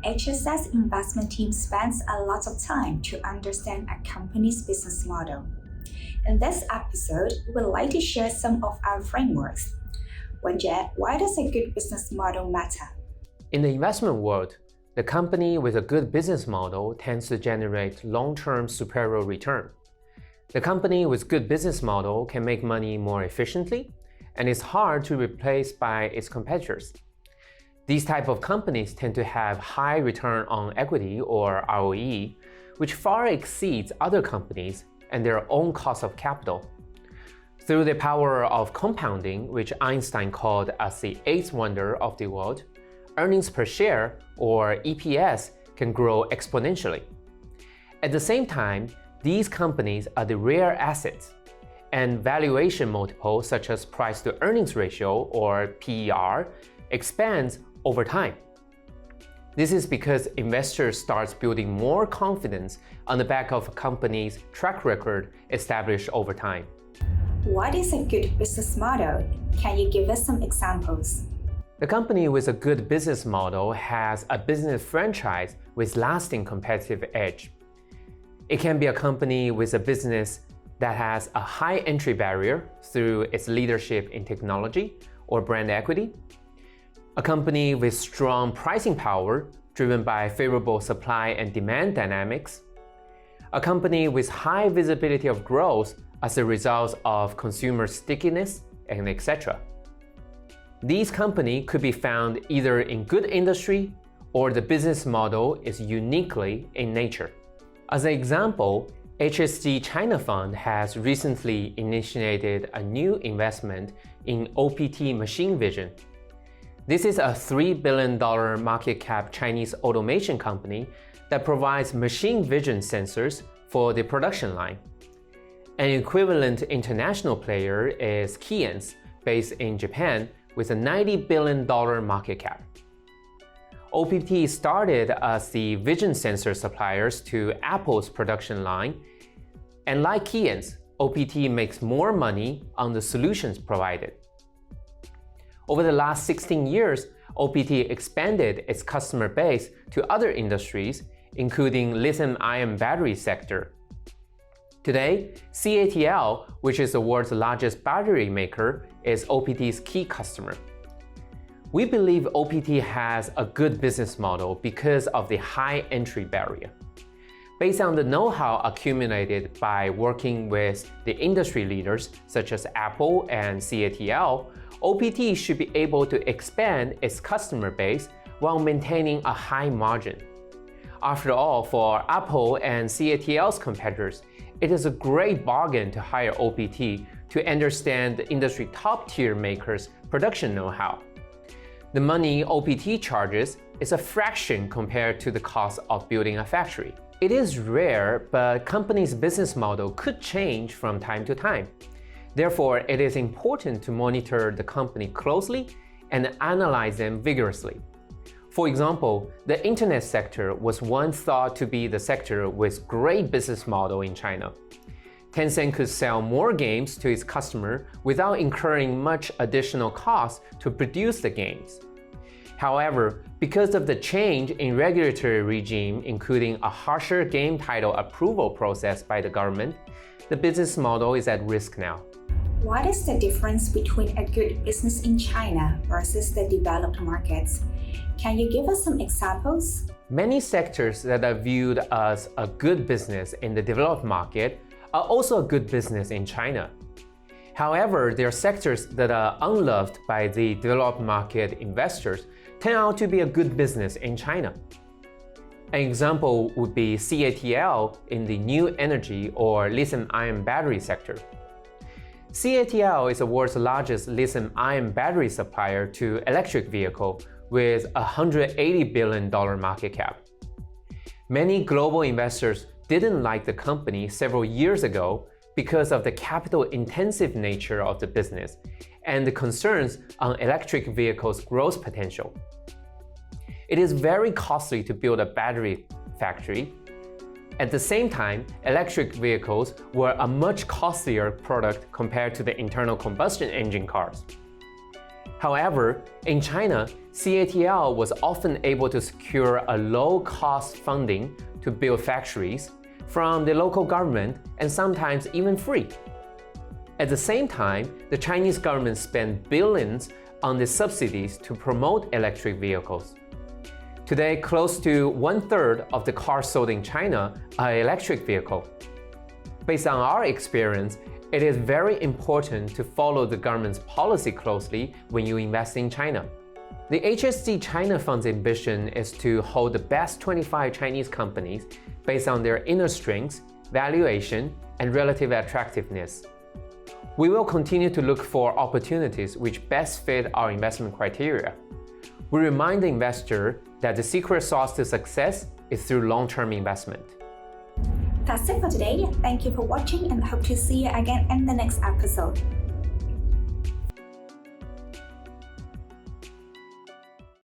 HSS investment team spends a lot of time to understand a company's business model. In this episode, we'd like to share some of our frameworks. Wenjie, why does a good business model matter? In the investment world, the company with a good business model tends to generate long-term superior return. The company with good business model can make money more efficiently and is hard to replace by its competitors. These type of companies tend to have high return on equity or ROE, which far exceeds other companies and their own cost of capital. Through the power of compounding, which Einstein called as the eighth wonder of the world, earnings per share, or EPS, can grow exponentially. At the same time, these companies are the rare assets, and valuation multiples such as price-to-earnings ratio, or PER, expands over time. This is because investors start building more confidence on the back of a company's track record established over time. What is a good business model? Can you give us some examples? The company with a good business model has a business franchise with lasting competitive edge. It can be a company with a business that has a high entry barrier through its leadership in technology or brand equity, a company with strong pricing power driven by favorable supply and demand dynamics, a company with high visibility of growth as a result of consumer stickiness, and etc. These companies could be found either in good industry or the business model is uniquely in nature. As an example, HSG China Fund has recently initiated a new investment in OPT Machine Vision. This is a $3 billion market cap Chinese automation company that provides machine vision sensors for the production line. An equivalent international player is Keyence, based in Japan, with a $90 billion market cap. OPT started as the vision sensor suppliers to Apple's production line, and like Keyence, OPT makes more money on the solutions provided. Over the last 16 years, OPT expanded its customer base to other industries, including lithium-ion battery sector. Today, CATL, which is the world's largest battery maker, is OPT's key customer. We believe OPT has a good business model because of the high entry barrier. Based on the know-how accumulated by working with the industry leaders such as Apple and CATL, OPT should be able to expand its customer base while maintaining a high margin. After all, for Apple and CATL's competitors, it is a great bargain to hire OPT to understand the industry top-tier makers' production know-how. The money OPT charges is a fraction compared to the cost of building a factory. It is rare, but companies' business model could change from time to time. Therefore, it is important to monitor the company closely and analyze them vigorously. For example, the internet sector was once thought to be the sector with great business model in China. Tencent could sell more games to its customer without incurring much additional cost to produce the games. However, because of the change in regulatory regime, including a harsher game title approval process by the government, the business model is at risk now. What is the difference between a good business in China versus the developed markets? Can you give us some examples? Many sectors that are viewed as a good business in the developed market are also a good business in China. However, there are sectors that are unloved by the developed market investors turn out to be a good business in China. An example would be CATL in the new energy or lithium-ion battery sector. CATL is the world's largest lithium-ion battery supplier to electric vehicle with a $180 billion market cap. Many global investors didn't like the company several years ago because of the capital-intensive nature of the business and the concerns on electric vehicles' growth potential. It is very costly to build a battery factory. At the same time, electric vehicles were a much costlier product compared to the internal combustion engine cars. However, in China, CATL was often able to secure a low-cost funding to build factories from the local government and sometimes even free. At the same time, the Chinese government spent billions on the subsidies to promote electric vehicles. Today, close to 1/3 of the cars sold in China are electric vehicles. Based on our experience, it is very important to follow the government's policy closely when you invest in China. The HSC China Fund's ambition is to hold the best 25 Chinese companies based on their inner strengths, valuation, and relative attractiveness. We will continue to look for opportunities which best fit our investment criteria. We remind the investor that the secret sauce to success is through long-term investment. That's it for today. Thank you for watching and hope to see you again in the next episode.